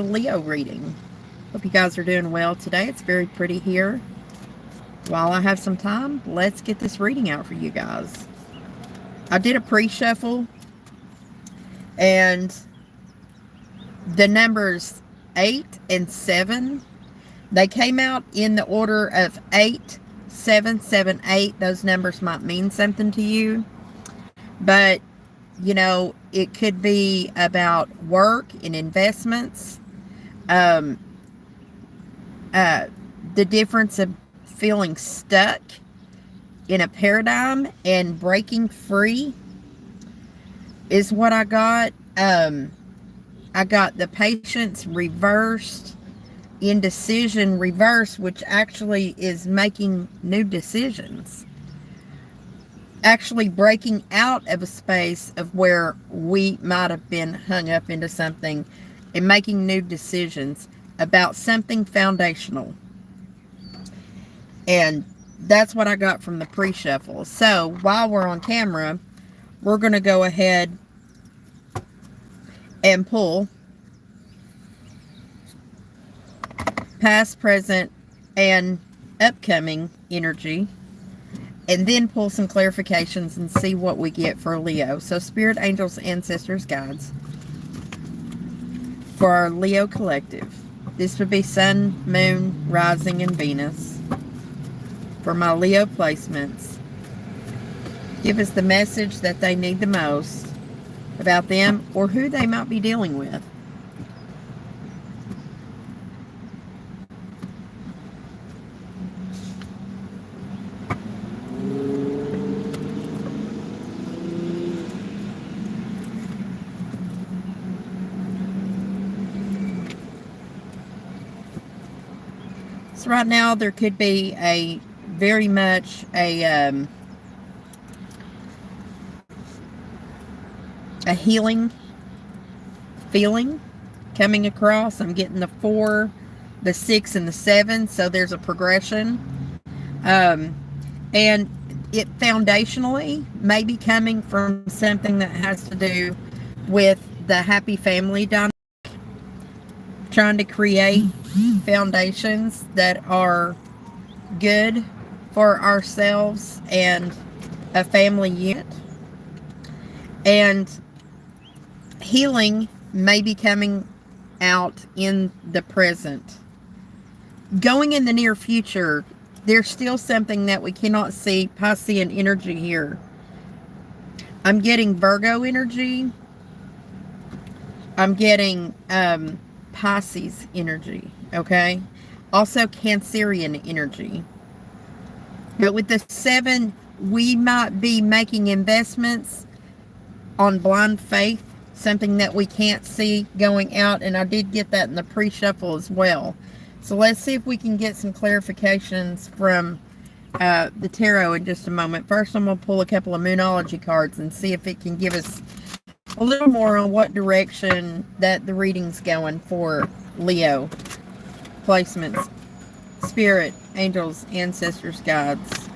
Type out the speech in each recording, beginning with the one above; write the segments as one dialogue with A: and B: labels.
A: Leo reading. Hope you guys are doing well today. It's very pretty here. While I have some time, let's get this reading out for you guys. I did a pre-shuffle, and the numbers 8 and 7, they came out in the order of 8, 7, 7, 8. Those numbers might mean something to you, but it could be about work and investments. The difference of feeling stuck in a paradigm and breaking free is what I got. I got the patience reversed, indecision reversed, which actually is making new decisions. Actually breaking out of a space of where we might have been hung up into something and making new decisions about something foundational. And that's what I got from the pre-shuffle. So while we're on camera, we're going to go ahead and pull past, present, and upcoming energy, and then pull some clarifications and see what we get for Leo. So spirit, angels, ancestors, guides for our Leo collective. This would be Sun, Moon, Rising, and Venus. For my Leo placements, give us the message that they need the most about them or who they might be dealing with. So right now there could be very much a healing feeling coming across. I'm getting the 4, the 6, and the 7. So there's a progression. And it foundationally may be coming from something that has to do with the happy family dynamic. Trying to create foundations that are good for ourselves and a family unit. And healing may be coming out in the present. Going in the near future, there's still something that we cannot see. Piscean energy here. I'm getting Virgo energy. I'm getting Pisces energy, okay? Also Cancerian energy. But with the 7, we might be making investments on blind faith, something that we can't see going out, and I did get that in the pre-shuffle as well. So let's see if we can get some clarifications from the tarot in just a moment. First, I'm going to pull a couple of Moonology cards and see if it can give us a little more on what direction that the reading's going for Leo placements. Spirit, angels, ancestors, guides.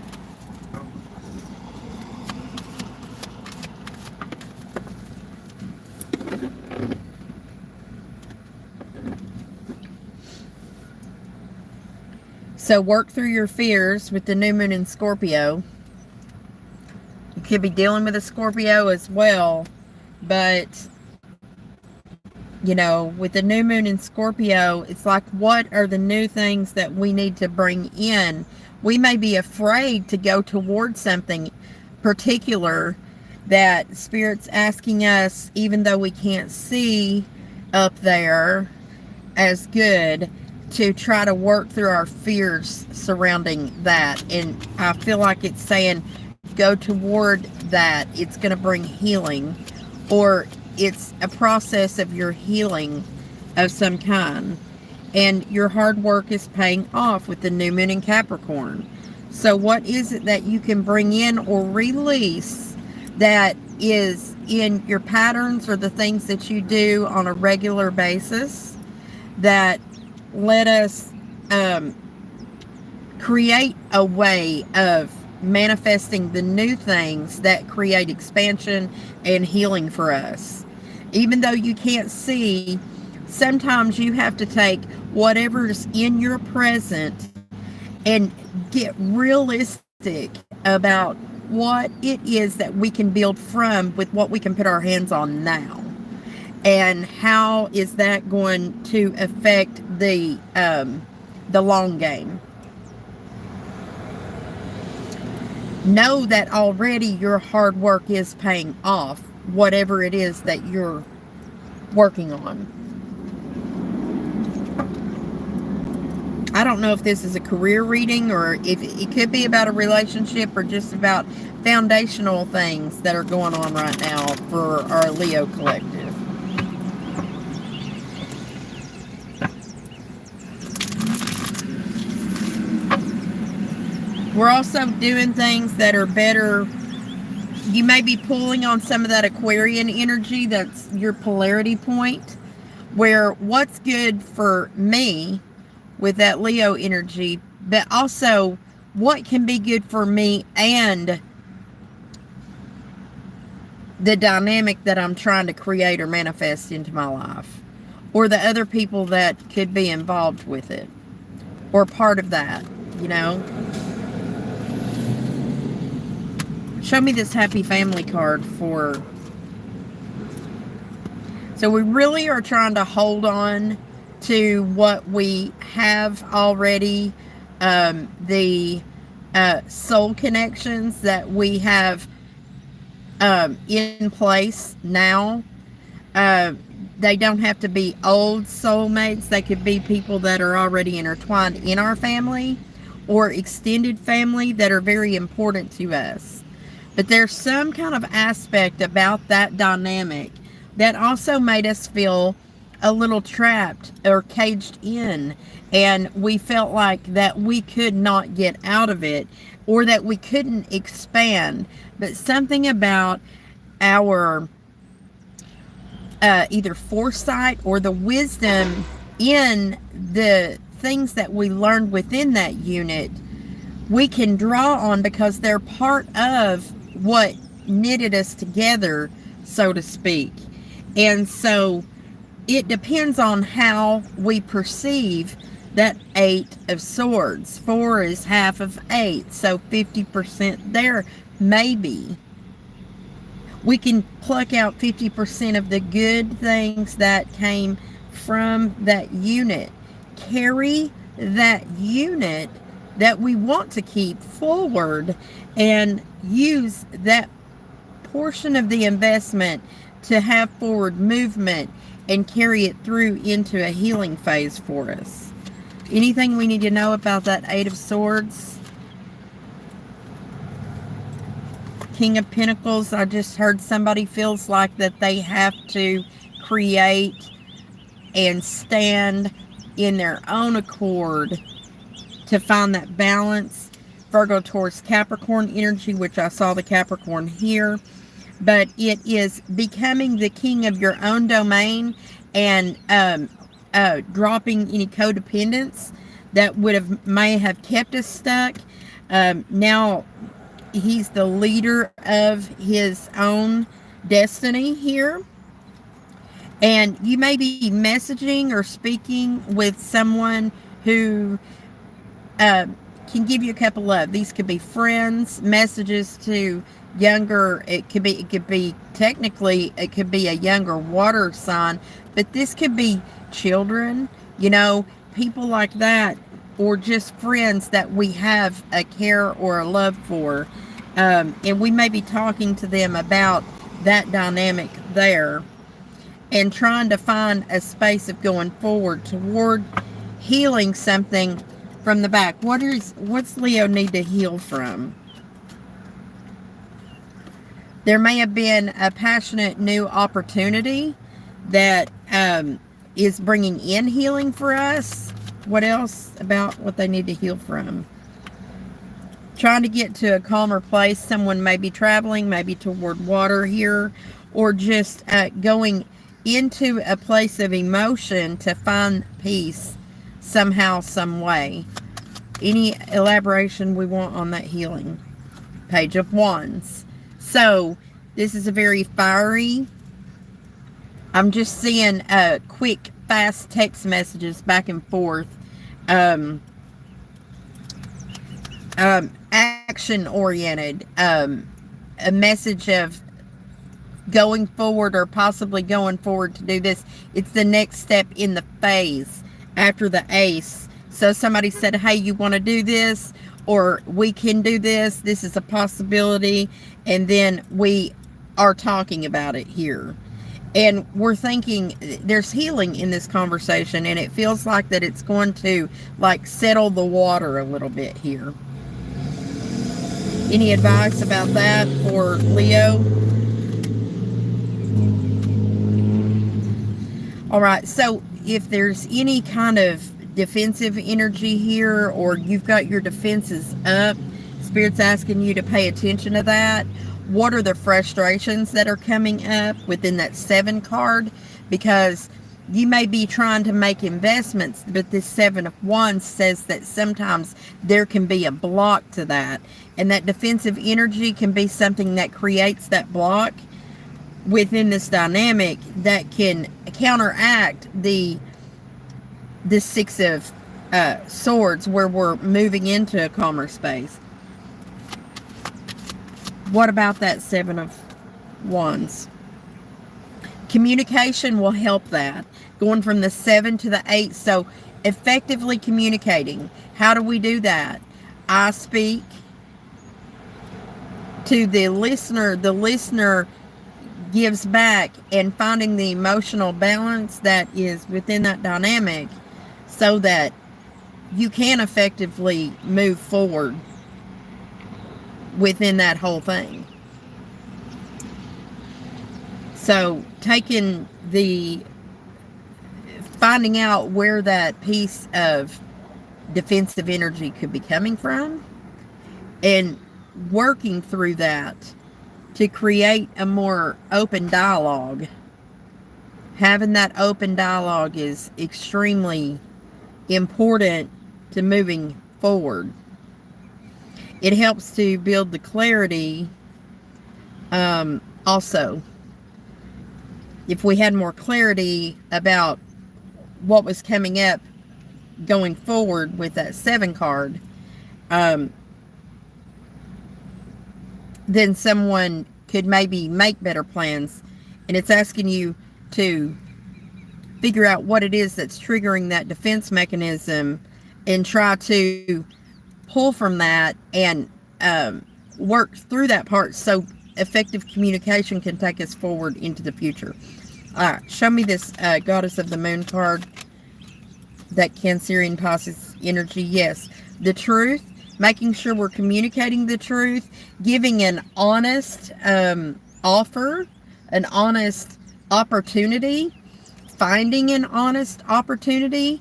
A: So work through your fears with the new moon in Scorpio. You could be dealing with a Scorpio as well, but with the new moon in Scorpio, it's like, what are the new things that we need to bring in? We may be afraid to go towards something particular that Spirit's asking us, even though we can't see up there as good, to try to work through our fears surrounding that. And I feel like it's saying, go toward that. It's going to bring healing, or it's a process of your healing of some kind. And your hard work is paying off with the new moon in Capricorn. So what is it that you can bring in or release that is in your patterns or the things that you do on a regular basis that let us create a way of manifesting the new things that create expansion and healing for us. Even though you can't see sometimes you have to take whatever's in your present and get realistic about what it is that we can build from with what we can put our hands on now. And how is that going to affect the long game? Know that already your hard work is paying off, whatever it is that you're working on. I don't know if this is a career reading or if it could be about a relationship or just about foundational things that are going on right now for our Leo collective. We're also doing things that are better. You may be pulling on some of that Aquarian energy. That's your polarity point, where what's good for me with that Leo energy, but also what can be good for me and the dynamic that I'm trying to create or manifest into my life, or the other people that could be involved with it or part of that, you know. Show me this happy family card for... So we really are trying to hold on to what we have already, the soul connections that we have in place now. They don't have to be old soulmates. They could be people that are already intertwined in our family or extended family that are very important to us. But there's some kind of aspect about that dynamic that also made us feel a little trapped or caged in, and we felt like that we could not get out of it or that we couldn't expand. But something about our either foresight or the wisdom in the things that we learned within that unit, we can draw on because they're part of what knitted us together, so to speak. And so it depends on how we perceive that 8 of Swords. 4 is half of 8, so 50% there, maybe. We can pluck out 50% of the good things that came from that unit. Carry that unit that we want to keep forward and use that portion of the investment to have forward movement and carry it through into a healing phase for us. Anything we need to know about that 8 of Swords? King of Pentacles, I just heard somebody feels like that they have to create and stand in their own accord to find that balance. Virgo, Taurus, Capricorn energy, which I saw the Capricorn here. But it is becoming the king of your own domain and dropping any codependence that may have kept us stuck. Now he's the leader of his own destiny here. And you may be messaging or speaking with someone who can give you a cup of love. These could be friends, messages to younger, it could be technically, it could be a younger water sign, but this could be children, you know, people like that, or just friends that we have a care or a love for. And we may be talking to them about that dynamic there and trying to find a space of going forward toward healing something from the back. What's Leo need to heal from? There may have been a passionate new opportunity that is bringing in healing for us. What else about what they need to heal from? Trying to get to a calmer place. Someone may be traveling, maybe toward water here, or just going into a place of emotion to find peace somehow, some way. Any elaboration we want on that healing? Page of Wands. So this is a very fiery, I'm just seeing quick, fast text messages back and forth, um, action oriented, a message of going forward or possibly going forward to do this. It's the next step in the phase after the ace. So somebody said, hey, you want to do this? Or we can do this. This is a possibility. And then we are talking about it here. And we're thinking there's healing in this conversation, and it feels like that it's going to like settle the water a little bit here. Any advice about that for Leo? All right, so if there's any kind of defensive energy here, or you've got your defenses up, Spirit's asking you to pay attention to that. What are the frustrations that are coming up within that 7 card? Because you may be trying to make investments, but this 7 of Wands says that sometimes there can be a block to that. And that defensive energy can be something that creates that block within this dynamic that can counteract the 6 of Swords, where we're moving into a calmer space. What about that 7 of Wands? Communication will help that. Going from the 7 to the 8. So effectively communicating. How do we do that? I speak to the listener. The listener gives back, and finding the emotional balance that is within that dynamic so that you can effectively move forward within that whole thing. So finding out where that piece of defensive energy could be coming from, and working through that to create a more open dialogue. Having that open dialogue is extremely important to moving forward. It helps to build the clarity. Also, if we had more clarity about what was coming up going forward with that 7 card, then someone could maybe make better plans. And it's asking you to figure out what it is that's triggering that defense mechanism and try to pull from that and work through that part so effective communication can take us forward into the future. All right, show me this Goddess of the Moon card, that Cancerian Pisces energy. Yes, the truth, making sure we're communicating the truth, giving an honest offer, an honest opportunity, finding an honest opportunity.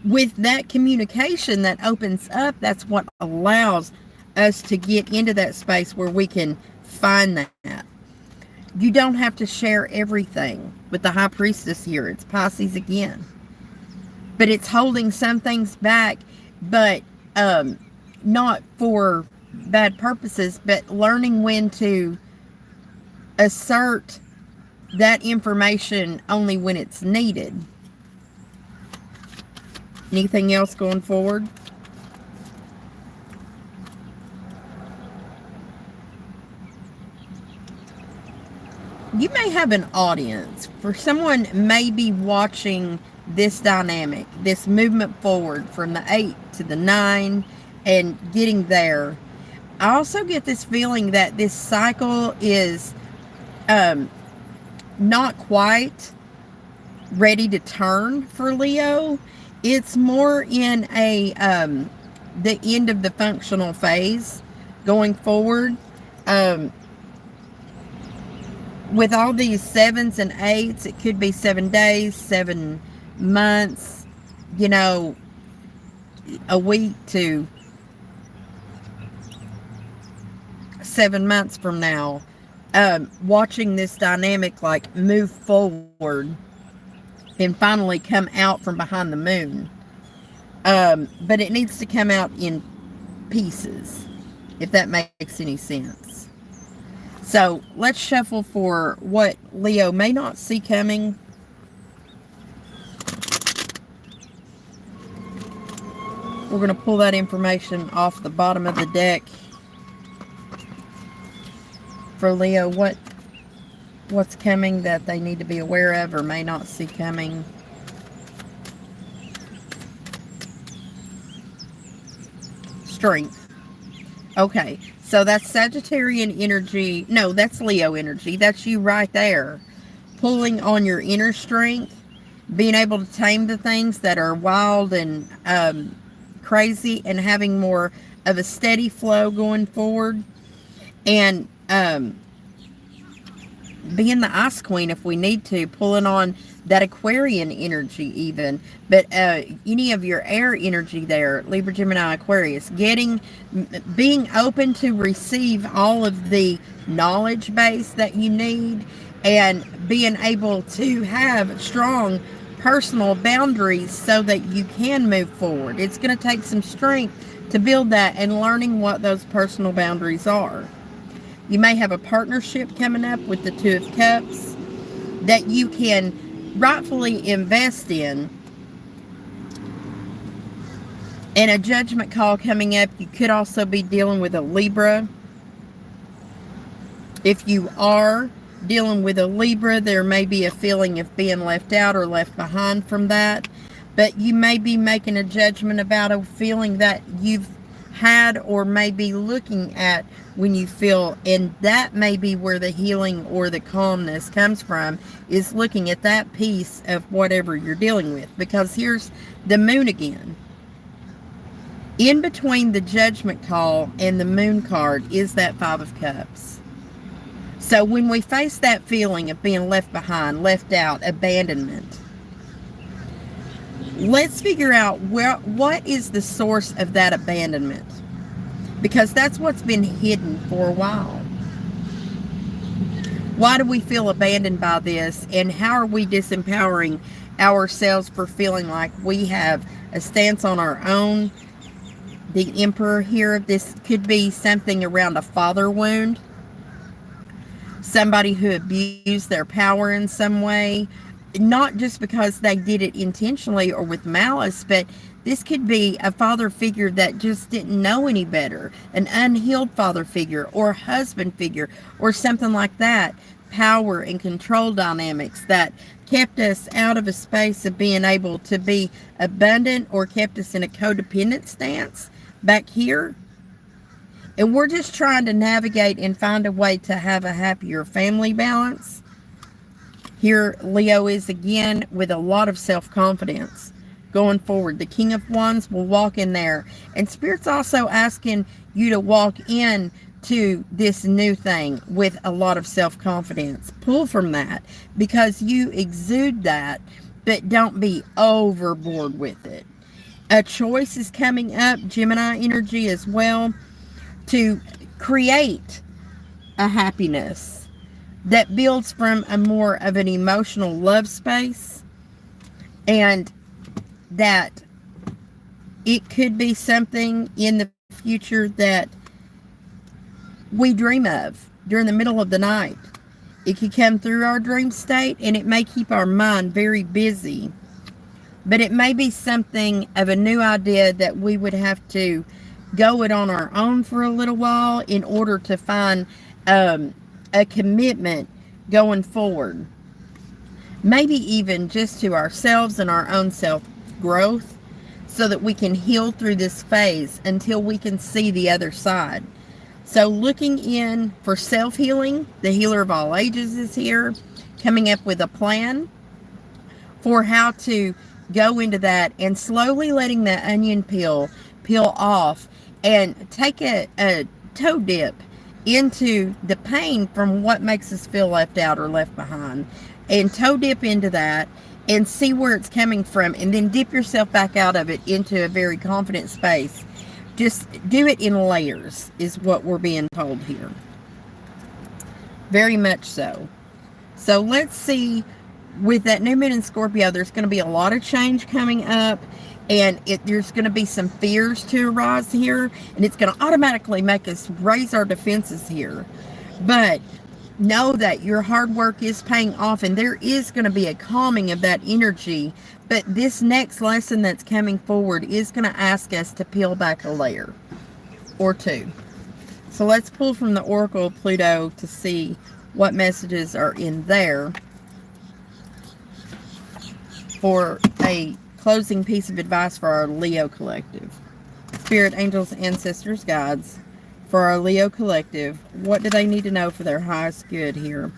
A: With that communication that opens up, that's what allows us to get into that space where we can find that. You don't have to share everything with the High Priestess here. It's Pisces again. But it's holding some things back, but not for bad purposes, but learning when to assert that information only when it's needed. Anything else going forward? You may have an audience. For someone may be watching this dynamic, this movement forward from the 8 to the 9 and getting there. I also get this feeling that this cycle is not quite ready to turn for Leo. It's more in a the end of the functional phase going forward. With all these 7s and 8s, it could be 7 days, 7 months, a week to 7 months from now. Watching this dynamic like move forward and finally come out from behind the moon. But it needs to come out in pieces, if that makes any sense. So let's shuffle for what Leo may not see coming. We're going to pull that information off the bottom of the deck for Leo. What's coming that they need to be aware of or may not see coming. Strength. Okay, so that's Sagittarian energy. No, that's Leo energy. That's you right there. Pulling on your inner strength. Being able to tame the things that are wild and crazy, and having more of a steady flow going forward. And being the ice queen if we need to, pulling on that Aquarian energy even, but any of your air energy there, Libra, Gemini, Aquarius, being open to receive all of the knowledge base that you need, and being able to have strong personal boundaries so that you can move forward. It's going to take some strength to build that, and learning what those personal boundaries are. You may have a partnership coming up with the Two of Cups that you can rightfully invest in. And a judgment call coming up. You could also be dealing with a Libra. If you are dealing with a Libra, there may be a feeling of being left out or left behind from that. But you may be making a judgment about a feeling that you've had or may be looking at when you feel, and that may be where the healing or the calmness comes from, is looking at that piece of whatever you're dealing with. Because here's the moon again. In between the judgment call and the moon card is that Five of Cups. So when we face that feeling of being left behind, left out, abandonment, let's figure out what is the source of that abandonment, because that's what's been hidden for a while. Why do we feel abandoned by this, and how are we disempowering ourselves for feeling like we have a stance on our own? The Emperor here, this could be something around a father wound, somebody who abused their power in some way. Not just because they did it intentionally or with malice, but this could be a father figure that just didn't know any better, an unhealed father figure or husband figure or something like that. Power and control dynamics that kept us out of a space of being able to be abundant, or kept us in a codependent stance back here. And we're just trying to navigate and find a way to have a happier family balance. Here, Leo is again with a lot of self-confidence going forward. The King of Wands will walk in there. And Spirit's also asking you to walk in to this new thing with a lot of self-confidence. Pull from that, because you exude that, but don't be overboard with it. A choice is coming up, Gemini energy as well, to create a happiness that builds from a more of an emotional love space, and that it could be something in the future that we dream of during the middle of the night. It could come through our dream state, and it may keep our mind very busy, but it may be something of a new idea that we would have to go it on our own for a little while in order to find a commitment going forward. Maybe even just to ourselves and our own self-growth, so that we can heal through this phase until we can see the other side. So looking in for self-healing, the healer of all ages is here, coming up with a plan for how to go into that, and slowly letting that onion peel off, and take a toe dip into the pain from what makes us feel left out or left behind, and toe dip into that and see where it's coming from, and then dip yourself back out of it into a very confident space. Just do it in layers is what we're being told here. Very much so. So let's see, with that new moon in Scorpio, there's going to be a lot of change coming up. And there's going to be some fears to arise here. And it's going to automatically make us raise our defenses here. But know that your hard work is paying off, and there is going to be a calming of that energy. But this next lesson that's coming forward is going to ask us to peel back a layer or two. So let's pull from the Oracle of Pluto to see what messages are in there for a closing piece of advice for our Leo collective. Spirit, angels, ancestors, guides, for our Leo collective, what do they need to know for their highest good here?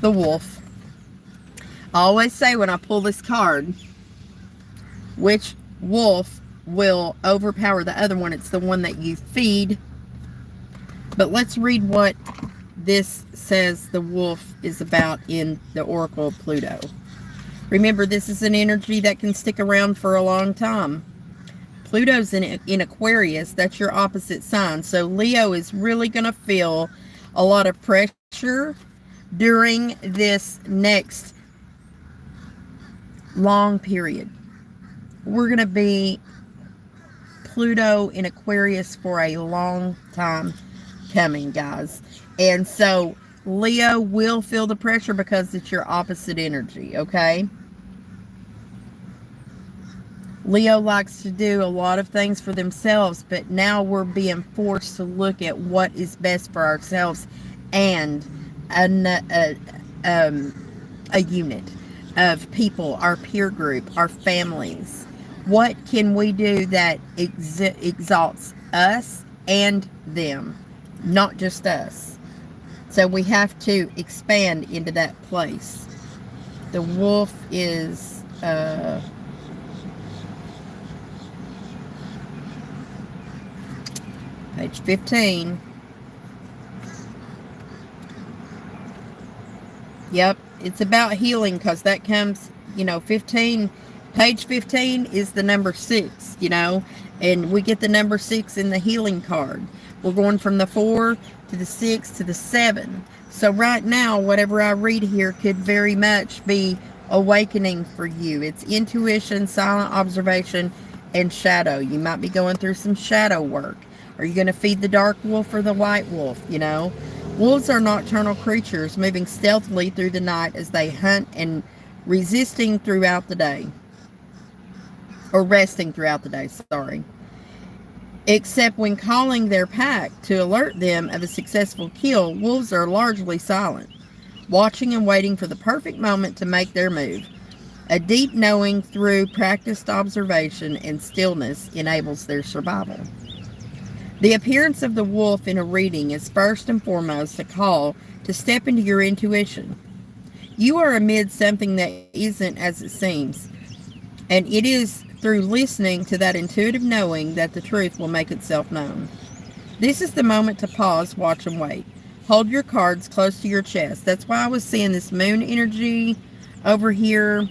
A: The Wolf. I always say when I pull this card, which wolf will overpower the other one? It's the one that you feed. But let's read what this says the wolf is about in the Oracle of Pluto. Remember, this is an energy that can stick around for a long time. Pluto's in Aquarius. That's your opposite sign. So Leo is really going to feel a lot of pressure during this next long period. We're going to be Pluto in Aquarius for a long time coming, guys. And so Leo will feel the pressure because it's your opposite energy, okay? Leo likes to do a lot of things for themselves, but now we're being forced to look at what is best for ourselves and a unit of people, our peer group, our families. What can we do that exalts us and them, not just us? So we have to expand into that place. The wolf is page 15. Yep, it's about healing, because that comes, 15. Page 15 is the number 6, and we get the number 6 in the healing card. We're going from the 4 to the 6 to the 7. So right now, whatever I read here could very much be awakening for you. It's intuition, silent observation, and shadow. You might be going through some shadow work. Are you going to feed the dark wolf or the white wolf? Wolves are nocturnal creatures moving stealthily through the night as they hunt and resisting throughout the day. Or resting throughout the day, sorry. Except when calling their pack to alert them of a successful kill, wolves are largely silent, watching and waiting for the perfect moment to make their move. A deep knowing through practiced observation and stillness enables their survival. The appearance of the wolf in a reading is first and foremost a call to step into your intuition. You are amid something that isn't as it seems, and it is through listening to that intuitive knowing that the truth will make itself known. This is the moment to pause, watch, and wait. Hold your cards close to your chest. That's why I was seeing this moon energy over here.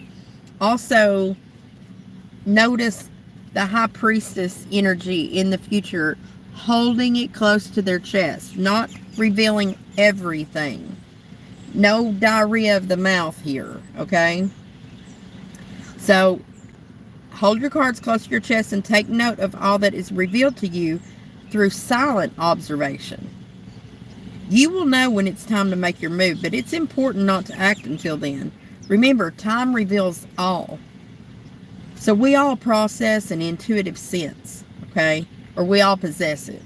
A: Also, notice the high priestess energy in the future, holding it close to their chest, not revealing everything. No diarrhea of the mouth here, okay? So, hold your cards close to your chest and take note of all that is revealed to you through silent observation. You will know when it's time to make your move, but it's important not to act until then. Remember, time reveals all. So we all process an intuitive sense, okay? Or we all possess it.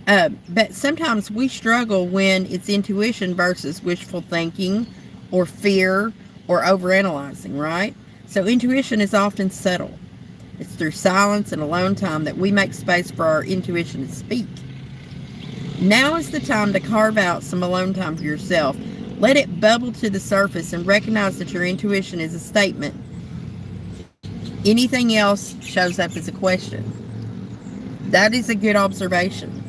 A: But sometimes we struggle when it's intuition versus wishful thinking or fear or overanalyzing, right? So intuition is often subtle. It's through silence and alone time that we make space for our intuition to speak. Now is the time to carve out some alone time for yourself. Let it bubble to the surface and recognize that your intuition is a statement. Anything else shows up as a question. That is a good observation.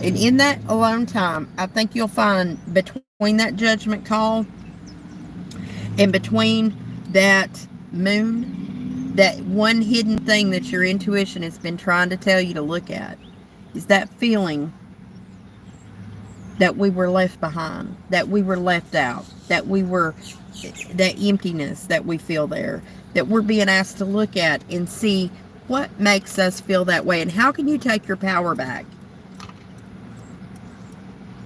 A: And in that alone time, I think you'll find between that judgment call and between that moon, that one hidden thing that your intuition has been trying to tell you to look at is that feeling that we were left behind, that we were left out, that we were, that emptiness that we feel there, that we're being asked to look at and see what makes us feel that way. And how can you take your power back?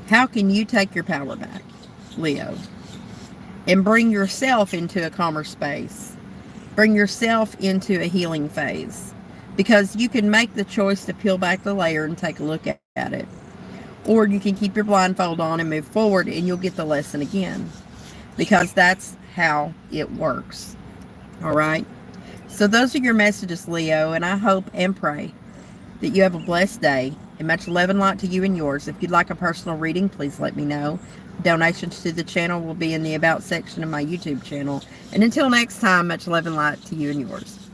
A: How can you take your power back, Leo, and bring yourself into a calmer space? Bring yourself into a healing phase, because you can make the choice to peel back the layer and take a look at it. Or you can keep your blindfold on and move forward, and you'll get the lesson again, because that's how it works. All right. So those are your messages, Leo, and I hope and pray that you have a blessed day, and much love and light to you and yours. If you'd like a personal reading, please let me know. Donations to the channel will be in the About section of my YouTube channel. And until next time, much love and light to you and yours.